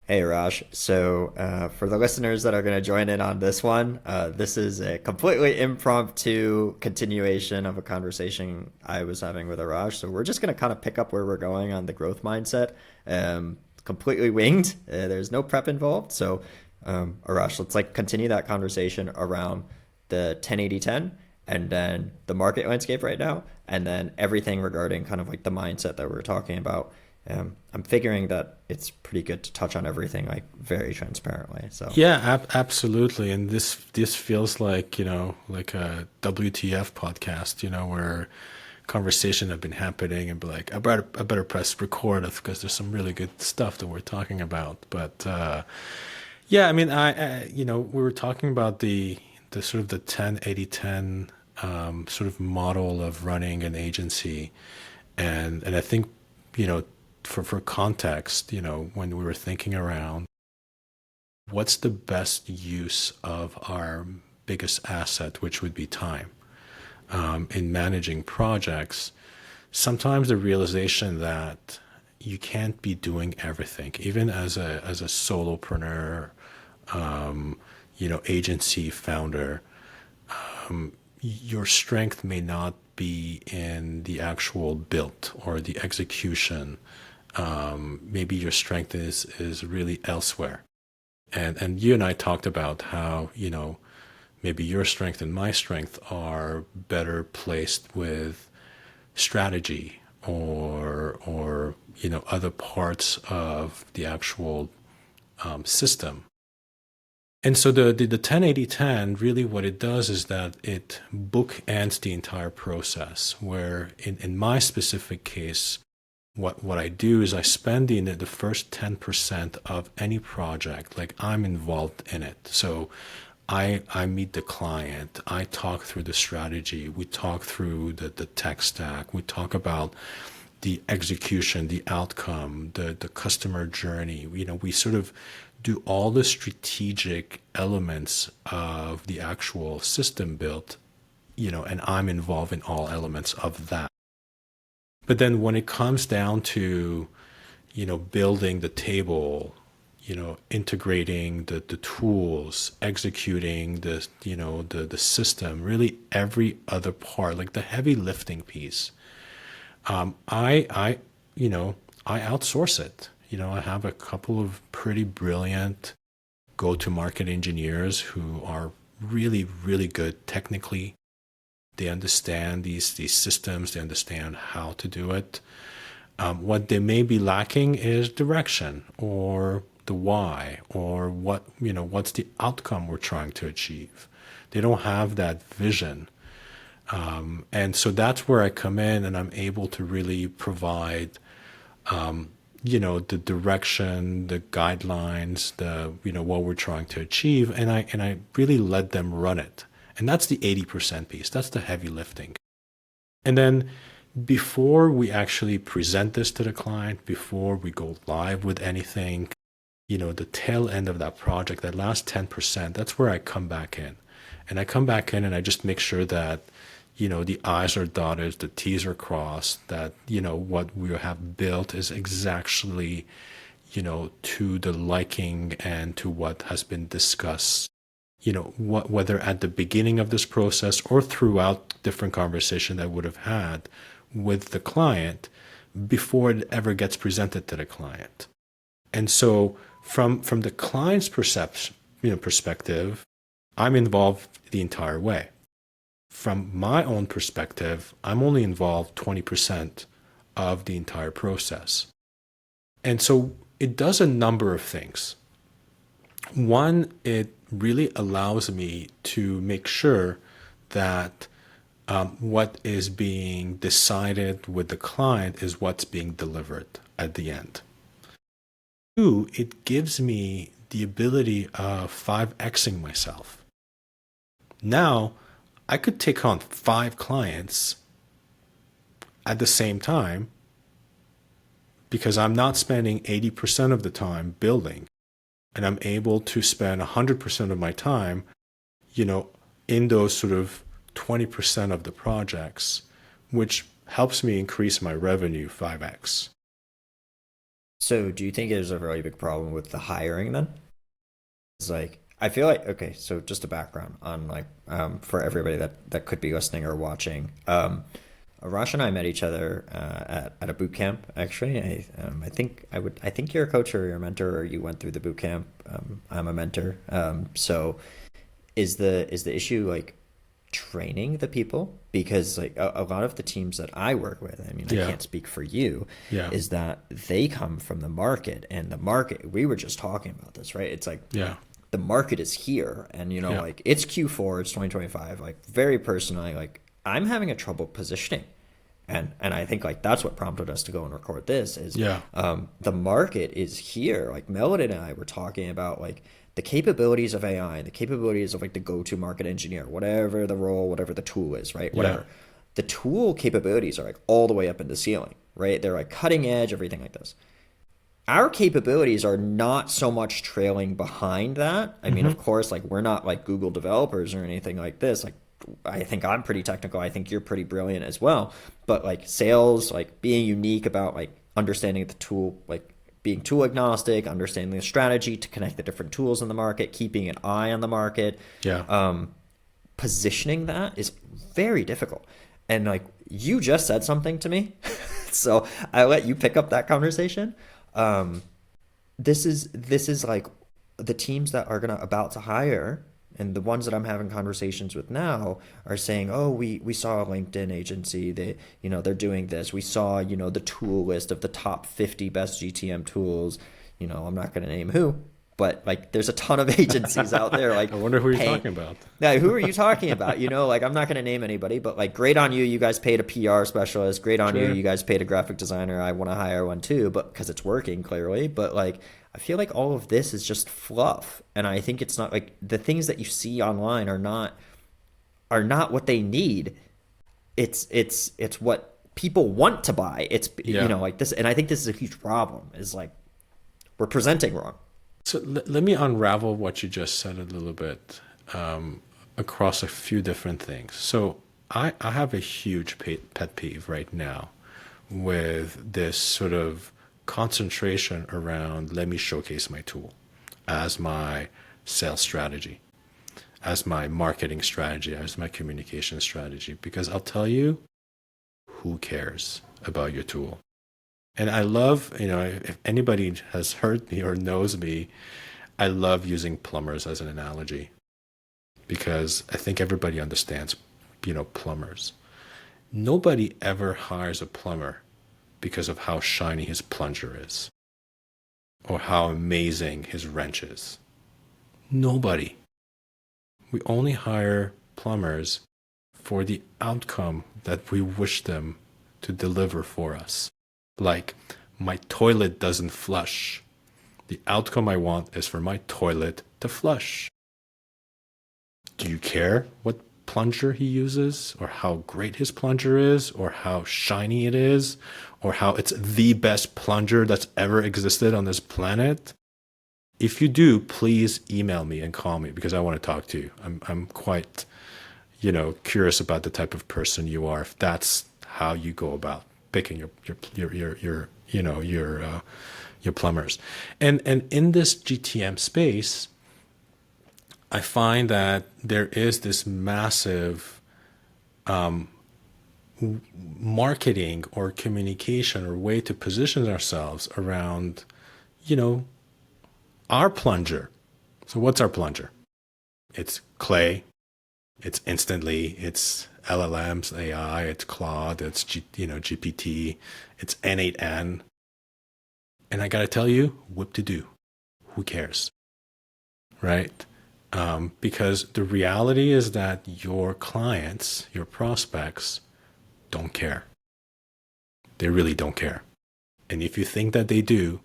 Hey Raj. For the listeners that are going to join in on this one, this is a completely impromptu continuation of a conversation I was having with Arash. So we're just going to kind of pick up where we're going on the growth mindset, completely winged. There's no prep involved. Arash, let's like continue that conversation around the 10-80-10 and then the market landscape right now, and then everything regarding kind of like the mindset that we are talking about. I'm figuring that it's pretty good to touch on everything like very transparently. So Yeah, absolutely. And this feels like, like a WTF podcast, where conversation have been happening and be like, I better press record because there's some really good stuff that we're talking about. But yeah, I mean, we were talking about the sort of the 10-80-10 sort of model of running an agency. And I think, you know, for context, when we were thinking around what's the best use of our biggest asset, which would be time, in managing projects, sometimes the realization that you can't be doing everything, even as a solopreneur, agency founder, your strength may not be in the actual build or the execution. Maybe your strength is really elsewhere. And you and I talked about how, maybe your strength and my strength are better placed with strategy or other parts of the actual system. And so the 10-80-10, really what it does is that it bookends the entire process, where in my specific case, what I do is I spend the first 10% of any project, like I'm involved in it. So I meet the client, I talk through the strategy, we talk through the tech stack, we talk about the execution, the outcome, the customer journey. We sort of do all the strategic elements of the actual system built, and I'm involved in all elements of that. But then when it comes down to, building the table, integrating the tools, executing the system, really every other part, like the heavy lifting piece, I I outsource it. I have a couple of pretty brilliant go-to-market engineers who are really, really good technically. They understand these systems. They understand how to do it. What they may be lacking is direction or the why or what's the outcome we're trying to achieve. They don't have that vision. And so that's where I come in and I'm able to really provide, the direction, the guidelines, what we're trying to achieve. And I really let them run it. And that's the 80% piece. That's the heavy lifting. And then before we actually present this to the client, before we go live with anything, the tail end of that project, that last 10%, that's where I come back in. And I come back in and I just make sure that, the I's are dotted, the T's are crossed, that, what we have built is exactly, to the liking and to what has been discussed, whether at the beginning of this process or throughout different conversation that I would have had with the client before it ever gets presented to the client. And so from the client's perception, perspective, I'm involved the entire way. From my own perspective, I'm only involved 20% of the entire process. And so it does a number of things. One, it really allows me to make sure that what is being decided with the client is what's being delivered at the end. Two, it gives me the ability of 5Xing myself. Now, I could take on 5 clients at the same time because I'm not spending 80% of the time building, and I'm able to spend 100% of my time, in those sort of 20% of the projects, which helps me increase my revenue 5X. So do you think there's a really big problem with the hiring then? It's like I feel like okay, so just a background on like for everybody that could be listening or watching. Arash and I met each other at a boot camp. Actually, I think you're a coach or you're a mentor or you went through the boot camp. I'm a mentor. So is the issue like training the people? Because like a lot of the teams that I work with, I mean, I Yeah. can't speak for you, Yeah. is that they come from the market, and the market. We were just talking about this, right? It's like Yeah. the market is here, and Yeah. like it's Q4, it's 2025. Like very personally, like I'm having a trouble positioning, and I think like that's what prompted us to go and record this is Yeah. the market is here. Like Melody and I were talking about like the capabilities of AI, the capabilities of like the go-to market engineer, whatever the role, whatever the tool is, right? Yeah. Whatever. The tool capabilities are like all the way up in the ceiling, right? They're like cutting edge, everything like this. Our capabilities are not so much trailing behind that. I mean, Hmm. of course, like we're not like Google developers or anything like this. Like I think I'm pretty technical. I think you're pretty brilliant as well. But like sales, like being unique about like understanding the tool, like being tool agnostic, understanding the strategy to connect the different tools in the market, keeping an eye on the market, Yeah. positioning that is very difficult. And like you just said something to me, so I let you pick up that conversation. Um, this is like the teams that are gonna about to hire and the ones that I'm having conversations with now are saying, "Oh, we saw a LinkedIn agency. They're doing this. We saw, the tool list of the top 50 best GTM tools. I'm not going to name who, but like there's a ton of agencies out there like I wonder who you're paying. talking about. Now, who are you talking about? Like I'm not going to name anybody, but like great on you. You guys paid a PR specialist. Great on you. Sure. You guys paid a graphic designer. I want to hire one too, but because it's working clearly. But like I feel like all of this is just fluff, and I think it's not like the things that you see online are not what they need. It's what people want to buy. It's Yeah. like this, and I think this is a huge problem. Is like we're presenting wrong. So let me unravel what you just said a little bit across a few different things. So I have a huge pet peeve right now with this sort of concentration around let me showcase my tool as my sales strategy, as my marketing strategy, as my communication strategy. Because I'll tell you, who cares about your tool? And I love, if anybody has heard me or knows me, I love using plumbers as an analogy because I think everybody understands, plumbers. Nobody ever hires a plumber because of how shiny his plunger is or how amazing his wrench is. Nobody. We only hire plumbers for the outcome that we wish them to deliver for us. Like, my toilet doesn't flush. The outcome I want is for my toilet to flush. Do you care what plunger he uses, or how great his plunger is, or how shiny it is, or how it's the best plunger that's ever existed on this planet? If you do, please email me and call me because I want to talk to you. I'm quite, curious about the type of person you are. If that's how you go about picking your plumbers, and in this GTM space, I find that there is this massive marketing or communication or way to position ourselves around, our plunger. So what's our plunger? It's Clay, it's Instantly, it's LLMs, AI, it's Claude, it's GPT, it's N8N. And I got to tell you, whip to do. Who cares? Right? Because the reality is that your clients, your prospects, don't care. They really don't care. And if you think that they do,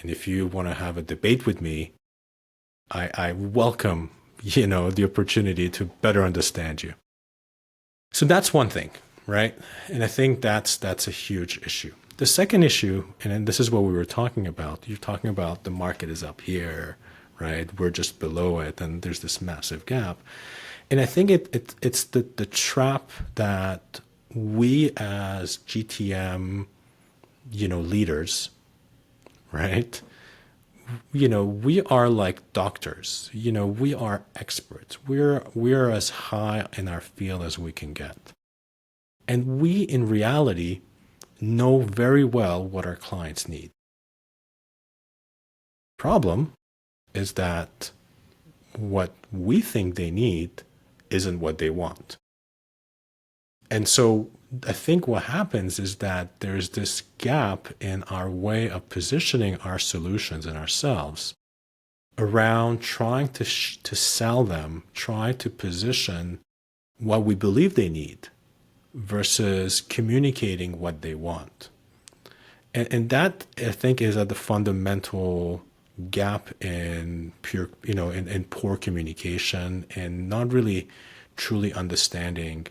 and if you want to have a debate with me, I welcome, the opportunity to better understand you. So that's one thing, right? And I think that's a huge issue. The second issue, and this is what we were talking about, you're talking about the market is up here, right? We're just below it, and there's this massive gap. And I think it's the trap that we as GTM, leaders right? We are like doctors. We are experts. We're as high in our field as we can get. And we, in reality, know very well what our clients need. Problem is that what we think they need isn't what they want. And so I think what happens is that there's this gap in our way of positioning our solutions and ourselves around trying to sell them, try to position what we believe they need versus communicating what they want. And that, I think, is at the fundamental gap in pure, in poor communication and not really truly understanding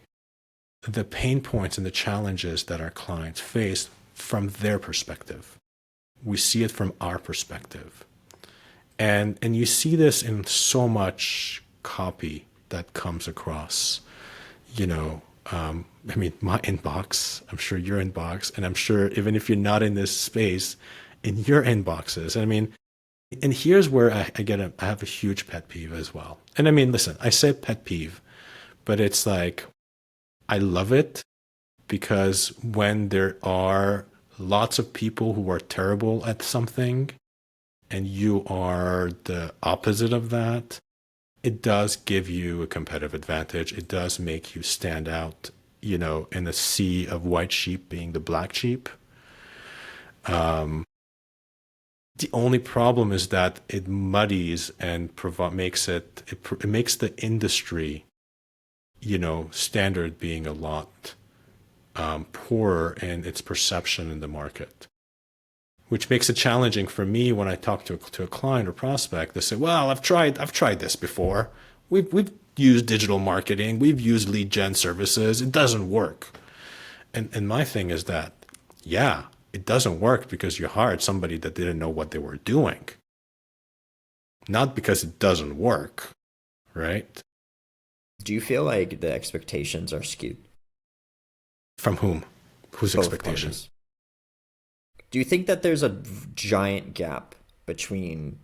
the pain points and the challenges that our clients face from their perspective. We see it from our perspective. And you see this in so much copy that comes across, my inbox, I'm sure your inbox, and I'm sure even if you're not in this space, in your inboxes. And here's where I have a huge pet peeve as well. And listen, I say pet peeve, but it's like, I love it because when there are lots of people who are terrible at something and you are the opposite of that, it does give you a competitive advantage. It does make you stand out, in a sea of white sheep being the black sheep. The only problem is that it muddies and makes the industry, standard being a lot poorer in its perception in the market, which makes it challenging for me when I talk to a client or prospect. They say, "Well, I've tried this before. We've used digital marketing. We've used lead gen services. It doesn't work." And my thing is that, yeah, it doesn't work because you hired somebody that didn't know what they were doing, not because it doesn't work, right? Do you feel like the expectations are skewed? From whom? Whose Both expectations? parties. Do you think that there's a giant gap between,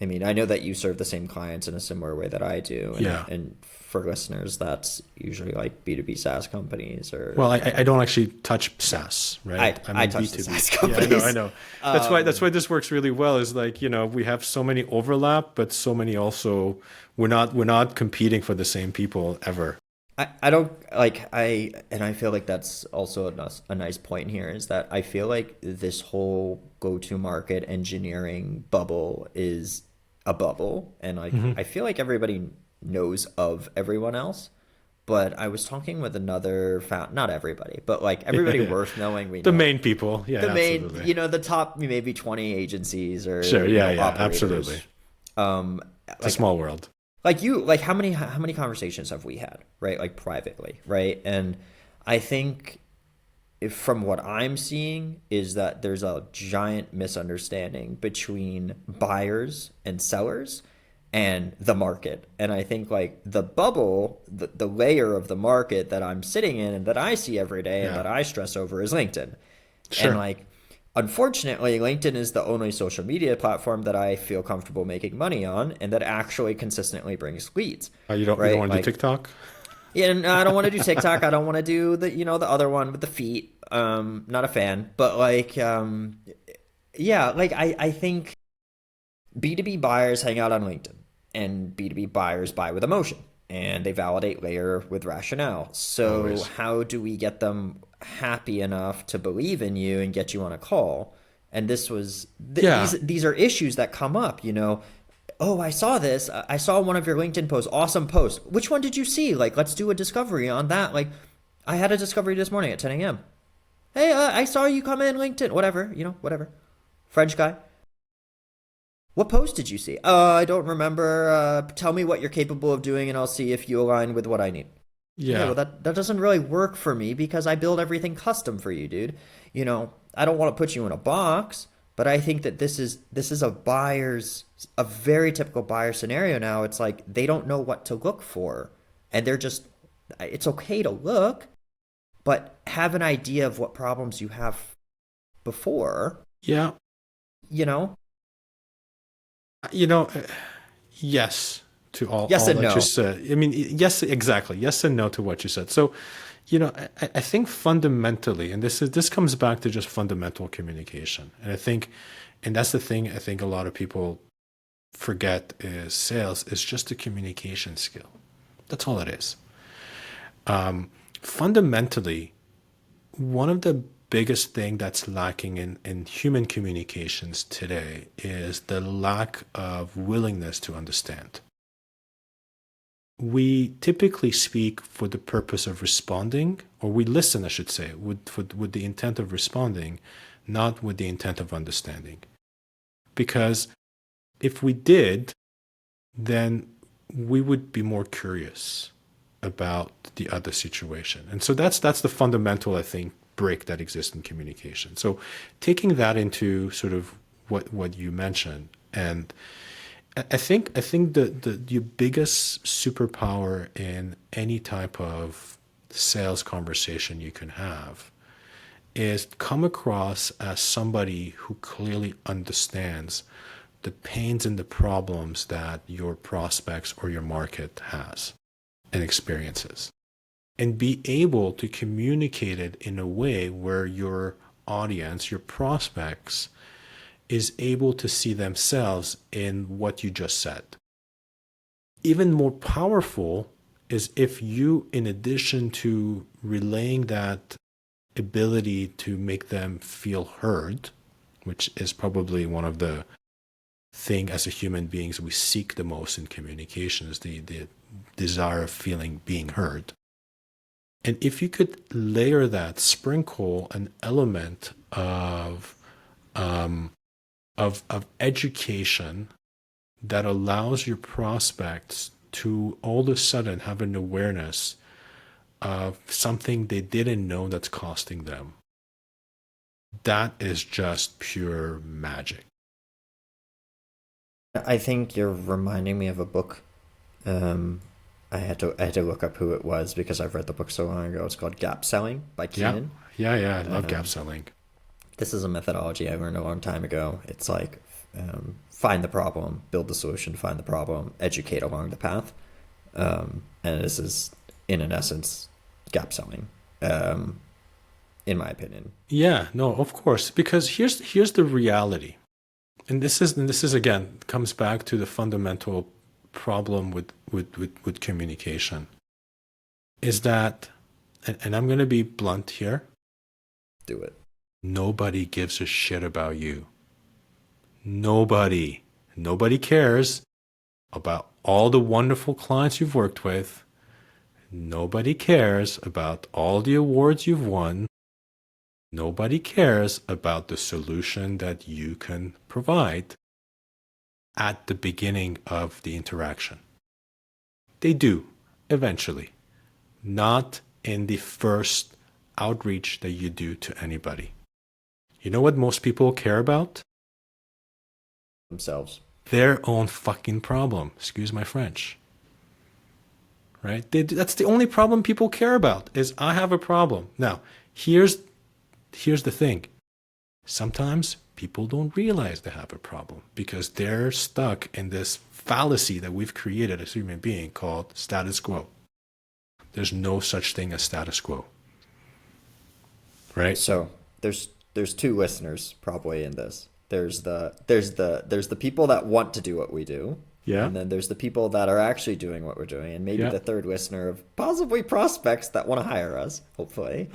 I know that you serve the same clients in a similar way that I do. And, Yeah. and for listeners, that's usually like B2B SaaS companies or... Well, I don't actually touch SaaS, right? I touch the SaaS companies. Yeah, I know. That's why this works really well is like, we have so many overlap, but so many also, we're not competing for the same people ever. I don't like and I feel like that's also a nice point here is that I feel like this whole go-to-market engineering bubble is a bubble, and I feel like everybody knows of everyone else. But I was talking with another not everybody, but like everybody worth knowing. We know. The main people, yeah, the main, absolutely. The top maybe 20 agencies or sure, yeah, operators. Absolutely. It's a small world. Like how many conversations have we had, right? Like privately, right? And I think from what I'm seeing is that there's a giant misunderstanding between buyers and sellers and the market. And I think like the bubble, the layer of the market that I'm sitting in and that I see every day and that I stress over is LinkedIn. Sure. And like, unfortunately, LinkedIn is the only social media platform that I feel comfortable making money on and that actually consistently brings leads. You don't want to do TikTok? Yeah, no, I don't want to do TikTok. I don't want to do the other one with the feet. Not a fan. But like, I think B2B buyers hang out on LinkedIn and B2B buyers buy with emotion and they validate layer with rationale. So Always. How do we get them happy enough to believe in you and get you on a call? And this was these are issues that come up, Oh, I saw this. I saw one of your LinkedIn posts. Awesome post. Which one did you see? Like, let's do a discovery on that. Like, I had a discovery this morning at 10 a.m. Hey, I saw you come in LinkedIn. Whatever, whatever. French guy. What post did you see? I don't remember. Tell me what you're capable of doing and I'll see if you align with what I need. Yeah. Well, that doesn't really work for me because I build everything custom for you, dude. I don't want to put you in a box, but I think that this is a very typical buyer scenario now. It's like they don't know what to look for and it's okay to look, but have an idea of what problems you have before. Yeah. you know, You know, yes to yes all and that you no. said. I mean, yes, exactly. Yes and no to what you said. So, I think fundamentally, and this comes back to just fundamental communication. And I think, and that's the thing I think a lot of people forget is sales is just a communication skill. That's all it is. Fundamentally, one of the biggest thing that's lacking in human communications today is the lack of willingness to understand. We typically speak for the purpose of responding, or we listen, I should say, with the intent of responding, not with the intent of understanding. Because if we did, then we would be more curious about the other situation. And so that's the fundamental, I think, break that exists in communication. So taking that into sort of what you mentioned, and I think the biggest superpower in any type of sales conversation you can have is come across as somebody who clearly understands the pains and the problems that your prospects or your market has and experiences, and be able to communicate it in a way where your audience, your prospects, is able to see themselves in what you just said. Even more powerful is if you, in addition to relaying that ability to make them feel heard, which is probably one of the thing as a human beings we seek the most in communication, is the desire of feeling being heard. And if you could layer that, sprinkle an element of education that allows your prospects to all of a sudden have an awareness of something they didn't know that's costing them, that is just pure magic. I think you're reminding me of a book. Um, I had to look up who it was because I've read the book so long ago. It's called Gap Selling by Yeah, Keenan. yeah, I love gap Um, selling. this is a methodology I learned a long time ago. It's like find the problem, build the solution, find the problem, educate along the path. And this is, in an essence, gap selling, um, in my opinion. Yeah, no, of course, because here's the reality. And this is again comes back to the fundamental problem with communication, is that, and I'm going to be blunt here, Do it. nobody gives a shit about you. Nobody cares about all the wonderful clients you've worked with. Nobody cares about all the awards you've won. Nobody cares about the solution that you can provide at the beginning of the interaction. They do, eventually, not in the first outreach that you do to anybody. You know what most people care about? Themselves. Their own fucking problem. Excuse my French. Right? That's the only problem people care about, is I have a problem. Now, here's the thing. Sometimes people don't realize they have a problem because they're stuck in this fallacy that we've created as human being called status quo. There's no such thing as status quo, right? So there's two listeners probably in this. There's the people that want to do what we do, Yeah, and then there's the people that are actually doing what we're doing, and maybe yeah, the third listener of possibly prospects that want to hire us, hopefully.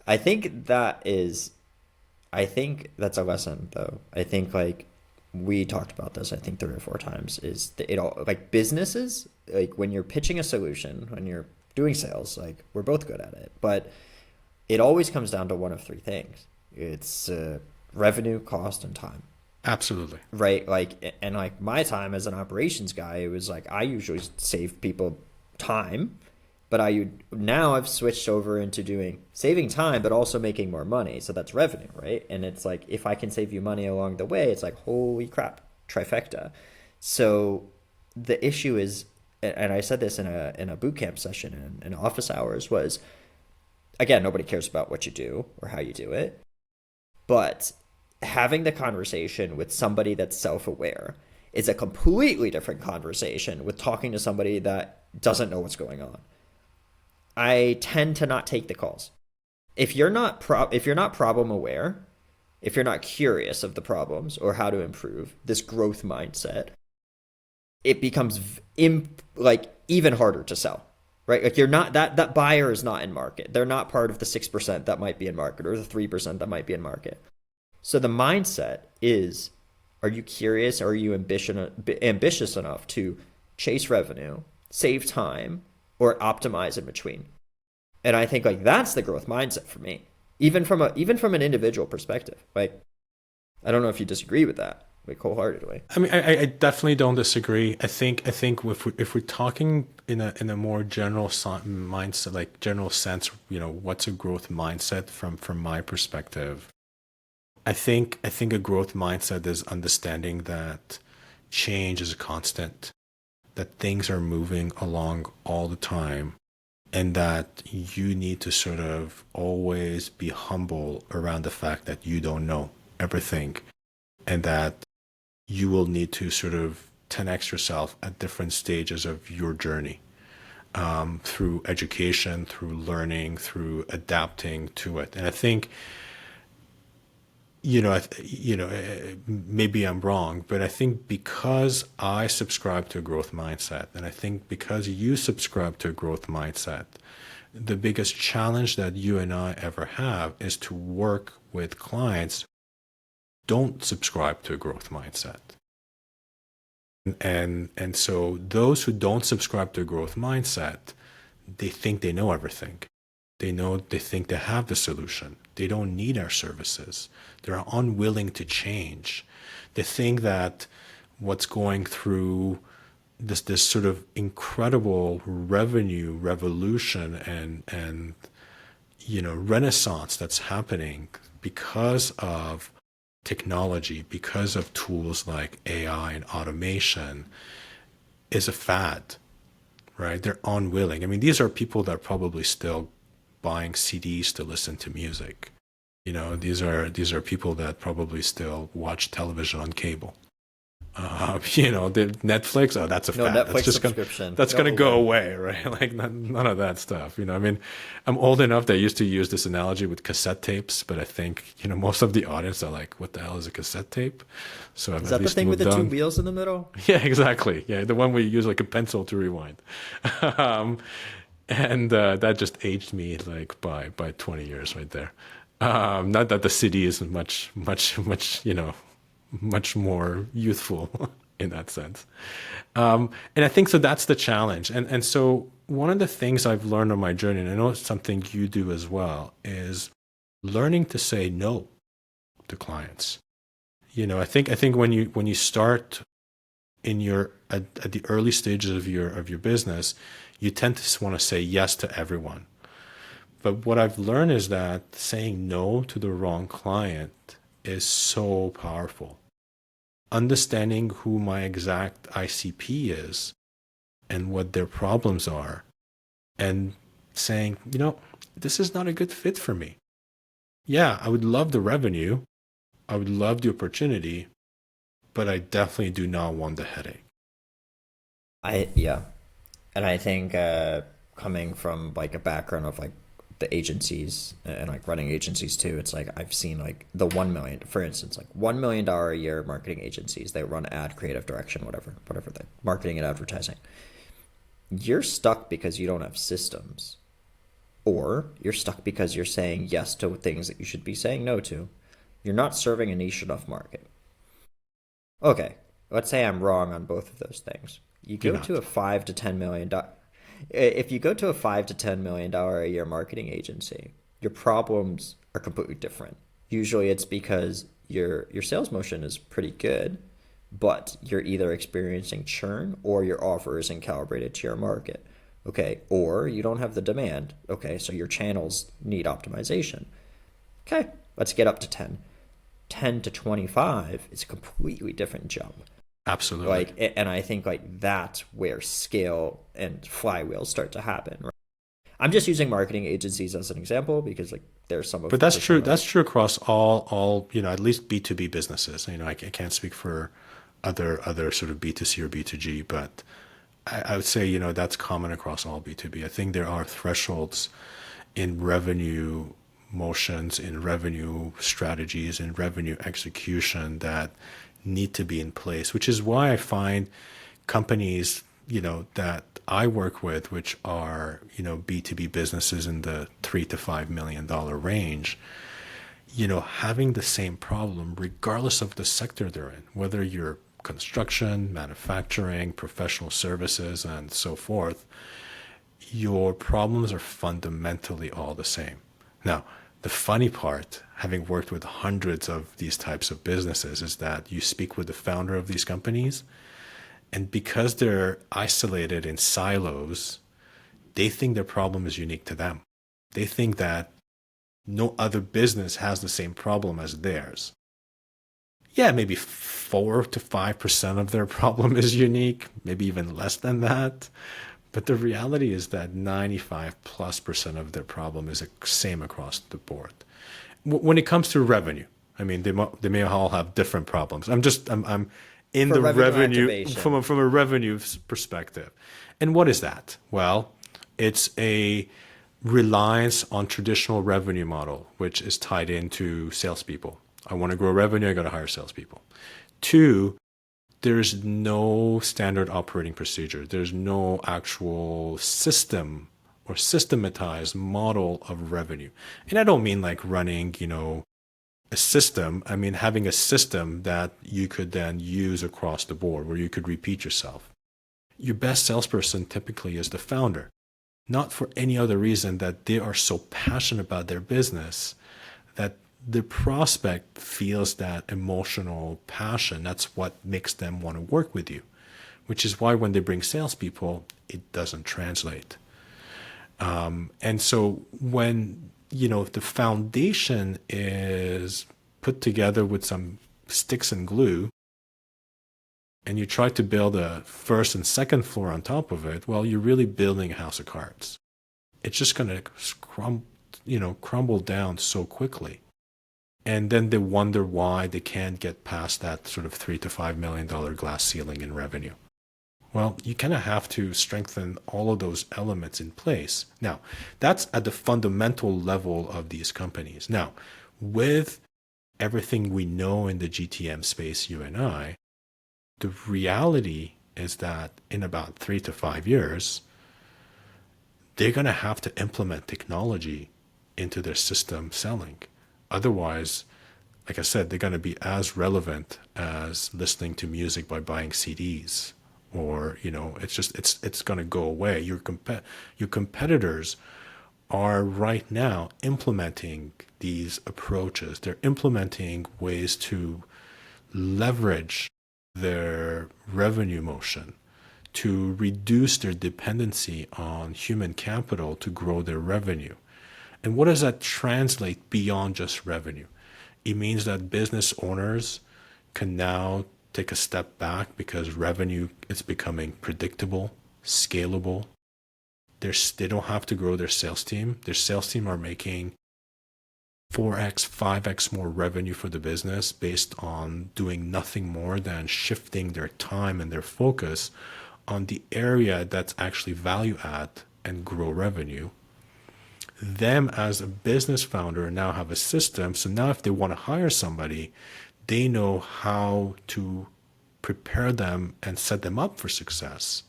I think that is I think that's a lesson, though. I think like we talked about this, I think 3 or 4 times, is that it all like businesses, like when you're pitching a solution, when you're doing sales, like we're both good at it, but it always comes down to one of three things. It's revenue, cost, and time, absolutely. right? Like, and like my time as an operations guy, it was like I usually save people time, but now I've switched over into doing saving time, but also making more money. So that's revenue, right? And it's like if I can save you money along the way, it's like holy crap, trifecta. So the issue is, and I said this in a boot camp session in office hours, was again, nobody cares about what you do or how you do it, but having the conversation with somebody that's self-aware is a completely different conversation with talking to somebody that doesn't know what's going on. I tend to not take the calls. If you're not problem aware, if you're not curious of the problems or how to improve this growth mindset, it becomes like even harder to sell, right? Like you're not that buyer is not in market. They're not part of the 6% that might be in market or the 3% that might be in market. So the mindset is, are you curious? Are you ambitious enough to chase revenue, save time, or optimize in between? And I think like that's the growth mindset for me, even from an individual perspective. Like, I don't know if you disagree with that, like wholeheartedly. I mean, I definitely don't disagree. I think if we're talking in a more general mindset, like general sense, what's a growth mindset from my perspective? I think a growth mindset is understanding that change is a constant, that things are moving along all the time, and that you need to sort of always be humble around the fact that you don't know everything, and that you will need to sort of 10x yourself at different stages of your journey, through education, through learning, through adapting to it. And I think, maybe I'm wrong, but I think because I subscribe to a growth mindset, and I think because you subscribe to a growth mindset, the biggest challenge that you and I ever have is to work with clients who don't subscribe to a growth mindset. And so those who don't subscribe to a growth mindset, they think they know everything. They think they have the solution. They don't need our services. They're unwilling to change. They think that what's going through this sort of incredible revenue revolution and renaissance that's happening because of technology, because of tools like AI and automation, is a fad, right? They're unwilling. I mean, these are people that are probably still buying CDs to listen to music. These are people that probably still watch television on cable. The Netflix, oh, that's a No fad. Netflix That's just subscription. that's going to go away, right? Like none of that stuff. I mean, I'm old enough that I used to use this analogy with cassette tapes, but I think, most of the audience are like, what the hell is a cassette tape? So I've Is at that the least thing with moved the two on. wheels in the middle? Yeah, exactly. Yeah, the one where you use like a pencil to rewind. um, and that just aged me like by 20 years right there. Not that the CD is much, much more youthful in that sense. And I think so that's the challenge. And so one of the things I've learned on my journey, and I know it's something you do as well, is learning to say no to clients. I think when you start in at the early stages of your business, you tend to want to say yes to everyone. But what I've learned is that saying no to the wrong client is so powerful. Understanding who my exact ICP is and what their problems are, and saying, this is not a good fit for me. Yeah, I would love the revenue, I would love the opportunity, but I definitely do not want the headache. Yeah, and I think coming from like a background of like the agencies and like running agencies too, it's like I've seen like the 1 million, for instance, like $1 million a year marketing agencies. They run ad, creative direction, whatever the marketing and advertising. You're stuck because you don't have systems, or you're stuck because you're saying yes to things that you should be saying no to. You're not serving a niche enough market. Okay, let's say I'm wrong on both of those things. You You're go to not. a $5 to $10 million. If you go to a $5 to $10 million a year marketing agency, your problems are completely different. Usually, it's because your sales motion is pretty good, but you're either experiencing churn or your offer isn't calibrated to your market. Okay, or you don't have the demand. Okay, so your channels need optimization. Okay, let's get up to 10. 10 to 25 is a completely different jump. Absolutely. Like, and I think like that's where scale and flywheels start to happen, right? I'm just using marketing agencies as an example because like there's some of But that's the true. That's similarities. true across all at least B2B businesses. I can't speak for other sort of B2C or B2G, but I would say that's common across all B2B. I think there are thresholds in revenue motions, in revenue strategies, in revenue execution that need to be in place, which is why I find companies, that I work with, which are, B2B businesses in the $3 to $5 million range, having the same problem regardless of the sector they're in, whether you're construction, manufacturing, professional services, and so forth, your problems are fundamentally all the same. Now, the funny part, having worked with hundreds of these types of businesses, is that you speak with the founder of these companies, and because they're isolated in silos, they think their problem is unique to them. They think that no other business has the same problem as theirs. Yeah, maybe 4 to 5% of their problem is unique, maybe even less than that. But the reality is that 95+% of their problem is the same across the board. When it comes to revenue, I mean, they may all have different problems. I'm in For the revenue revenue activation. from a revenue perspective. And what is that? Well, it's a reliance on traditional revenue model, which is tied into salespeople. I want to grow revenue, I got to hire salespeople. Two, there's no standard operating procedure. There's no actual system or systematized model of revenue. And I don't mean like running, a system. I mean having a system that you could then use across the board where you could repeat yourself. Your best salesperson typically is the founder, not for any other reason that they are so passionate about their business that the prospect feels that emotional passion. That's what makes them want to work with you, which is why when they bring salespeople, it doesn't translate. And so when, the foundation is put together with some sticks and glue, and you try to build a first and second floor on top of it, well, you're really building a house of cards. It's just going to crumble down so quickly. And then they wonder why they can't get past that sort of $3 to $5 million glass ceiling in revenue. Well, you kind of have to strengthen all of those elements in place. Now, that's at the fundamental level of these companies. Now, with everything we know in the GTM space, you and I, the reality is that in about 3 to 5 years, they're going to have to implement technology into their system selling. Otherwise, like I said, they're going to be as relevant as listening to music by buying CDs, or it's going to go away. Your competitors are right now implementing these approaches. They're implementing ways to leverage their revenue motion, to reduce their dependency on human capital to grow their revenue. And what does that translate beyond just revenue? It means that business owners can now take a step back because revenue is becoming predictable, scalable. They don't have to grow their sales team. Their sales team are making 4x, 5x more revenue for the business based on doing nothing more than shifting their time and their focus on the area that's actually value add and grow revenue. Them as a business founder now have a system. So now if they want to hire somebody, they know how to prepare them and set them up for success.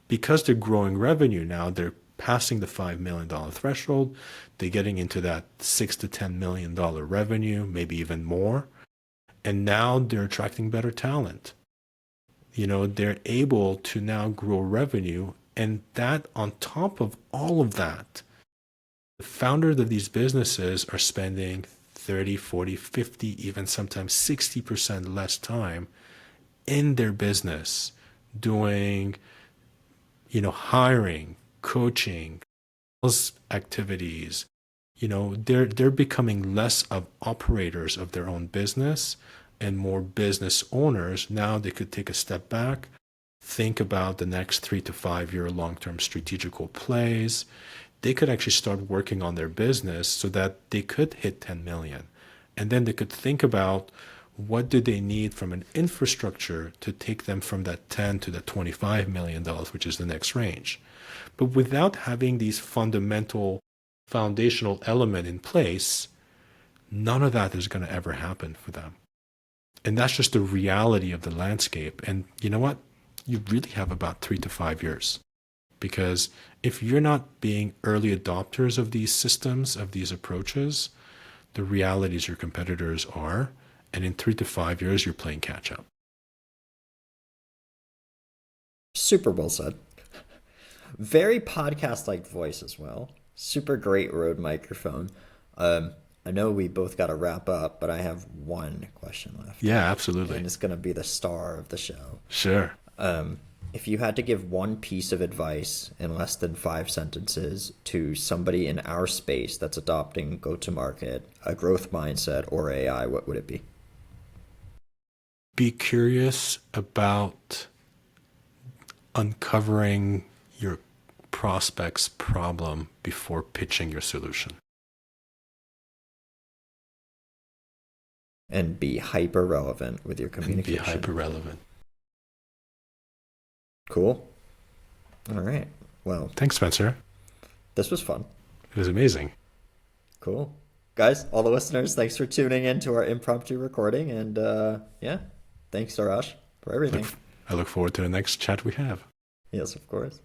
Because they're growing revenue now, they're passing the $5 million threshold. They're getting into that $6 to $10 million revenue, maybe even more. And now they're attracting better talent. They're able to now grow revenue. And that on top of all of that, the founders of these businesses are spending 30, 40, 50, even sometimes 60% less time in their business doing, hiring, coaching, sales activities. They're becoming less of operators of their own business and more business owners. Now they could take a step back, think about the next 3 to 5 year long-term strategical plays. they could actually start working on their business so that they could hit 10 million. And then they could think about what do they need from an infrastructure to take them from that 10 to the $25 million, which is the next range. But without having these fundamental foundational element in place, none of that is going to ever happen for them. And that's just the reality of the landscape. And you know what? You really have about 3 to 5 years. Because if you're not being early adopters of these systems, of these approaches, the reality is your competitors are. And in 3 to 5 years, you're playing catch up. Super well said. Very podcast-like voice as well. Super great Rode microphone. I know we both got to wrap up, but I have one question left. Yeah, absolutely. And it's going to be the star of the show. Sure. If you had to give one piece of advice in less than 5 sentences to somebody in our space that's adopting go-to-market, a growth mindset, or AI, what would it be? Be curious about uncovering your prospect's problem before pitching your solution. And be hyper relevant with your communication. And be hyper relevant. Cool. All right. Well, thanks, Spencer. This was fun. It was amazing. Cool. Guys, all the listeners, thanks for tuning in to our impromptu recording. And yeah, thanks, Arash, for everything. I look forward to the next chat we have. Yes, of course.